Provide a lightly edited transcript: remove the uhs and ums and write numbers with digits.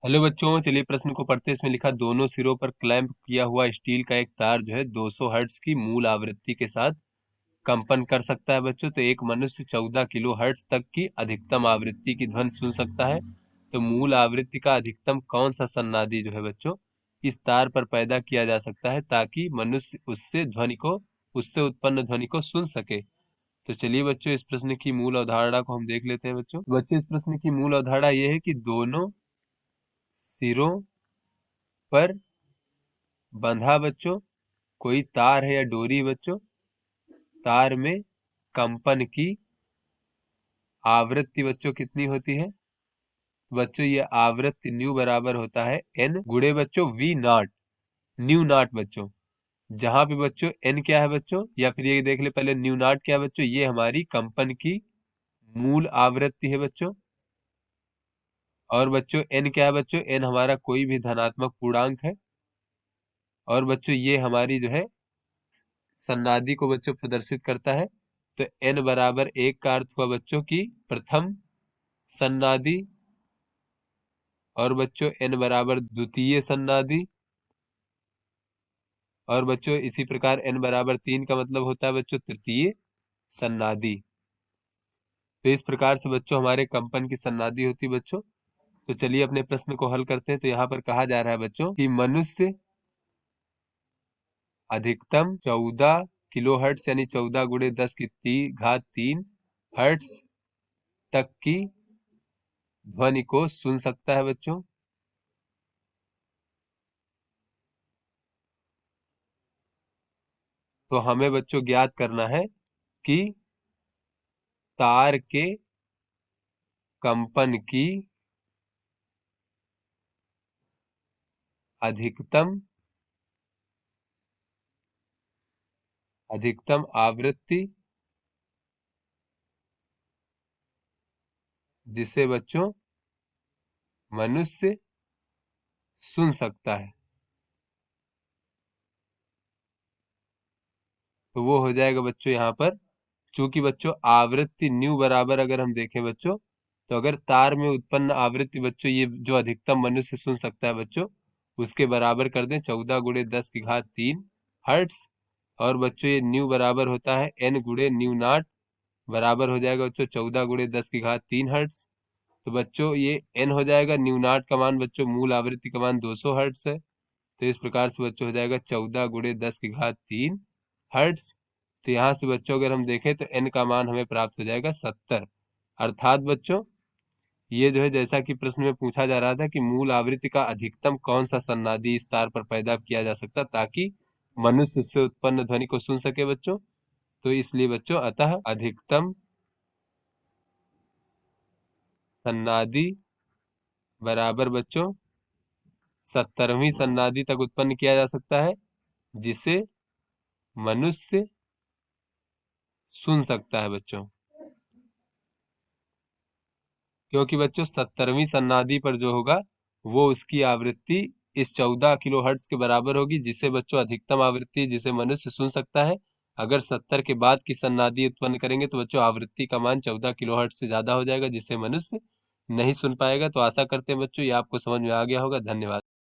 Hello बच्चों, चलिए प्रश्न को पढ़ते हैं। इसमें लिखा दोनों सिरों पर क्लैंप किया हुआ स्टील का एक तार जो है 200 हर्ट्ज की मूल आवृत्ति के साथ कंपन कर सकता है बच्चों। तो एक मनुष्य 14 किलो हर्ट्ज तक की अधिकतम आवृत्ति की ध्वनि सुन सकता है। तो मूल आवृत्ति का अधिकतम कौन सा सन्नादी जो है बच्चों इस तार पर पैदा किया जा सकता है ताकि मनुष्य उससे उत्पन्न ध्वनि को सुन सके। तो चलिए बच्चों, इस प्रश्न की मूल अवधारणा को हम देख लेते हैं। बच्चों इस प्रश्न की मूल अवधारणा यह है कि दोनों सिरों पर बंधा बच्चों कोई तार है या डोरी है बच्चों। तार में कंपन की आवृत्ति बच्चों कितनी होती है? बच्चों ये आवृत्ति न्यू बराबर होता है एन गुणे बच्चों वी नॉट, न्यू नॉट बच्चों। जहां पे बच्चों एन क्या है बच्चों, या फिर ये देख ले पहले न्यू नॉट क्या है बच्चों, ये हमारी कंपन की मूल आवृत्ति है बच्चों। और बच्चों एन क्या है बच्चों, एन हमारा कोई भी धनात्मक पूर्णांक है। और बच्चों ये हमारी जो है सन्नादी को बच्चों प्रदर्शित करता है। तो n बराबर 1 का अर्थ हुआ बच्चों की प्रथम सन्नादी। और बच्चों n बराबर द्वितीय सन्नादी। और बच्चों इसी प्रकार n बराबर 3 का मतलब होता है बच्चों तृतीय सन्नादी। तो इस प्रकार से बच्चों हमारे कंपन की सन्नादी होती है बच्चों। तो चलिए अपने प्रश्न को हल करते हैं। तो यहाँ पर कहा जा रहा है बच्चों कि मनुष्य अधिकतम 14 किलो हर्ट्स यानी 14 गुणे 10 की घात 3 हर्ट्स तक की ध्वनि को सुन सकता है बच्चों। तो हमें बच्चों ज्ञात करना है कि तार के कंपन की अधिकतम आवृत्ति जिसे बच्चों मनुष्य सुन सकता है। तो वो हो जाएगा बच्चों यहाँ पर, चूंकि बच्चों आवृत्ति न्यू बराबर अगर हम देखें बच्चों, तो अगर तार में उत्पन्न आवृत्ति बच्चों ये जो अधिकतम मनुष्य सुन सकता है बच्चों उसके बराबर कर दें 14 गुणे 10 की घात 3 हर्ट्स। और बच्चों ये न्यू बराबर होता है n गुणे न्यू नॉट, बराबर हो जाएगा बच्चों 14 गुणे 10 की घात 3 हर्ट्स। तो बच्चों ये n हो जाएगा, न्यू नॉट का मान बच्चों मूल आवृत्ति का मान 200 हर्ट्स है। तो इस प्रकार से बच्चों हो जाएगा 14 गुणे 10 की घात 3 हर्ट्स। तो यहाँ से बच्चों अगर हम देखें तो n का मान हमें प्राप्त हो जाएगा 70। अर्थात बच्चों ये जो है जैसा कि प्रश्न में पूछा जा रहा था कि मूल आवृत्ति का अधिकतम कौन सा सन्नादी इस तार पर पैदा किया जा सकता ताकि मनुष्य उससे उत्पन्न ध्वनि को सुन सके बच्चों। तो इसलिए बच्चों अतः अधिकतम सन्नादी बराबर बच्चों 70वीं सन्नादी तक उत्पन्न किया जा सकता है जिसे मनुष्य सुन सकता है बच्चों। क्योंकि बच्चों 70वीं सन्नादी पर जो होगा वो उसकी आवृत्ति इस 14 किलो हर्ट्ज के बराबर होगी जिसे बच्चों अधिकतम आवृत्ति जिसे मनुष्य सुन सकता है। अगर 70 के बाद की सन्नादी उत्पन्न करेंगे तो बच्चों आवृत्ति का मान 14 किलो हर्ट्ज से ज्यादा हो जाएगा जिसे मनुष्य नहीं सुन पाएगा। तो आशा करते हैं बच्चों ये आपको समझ में आ गया होगा। धन्यवाद।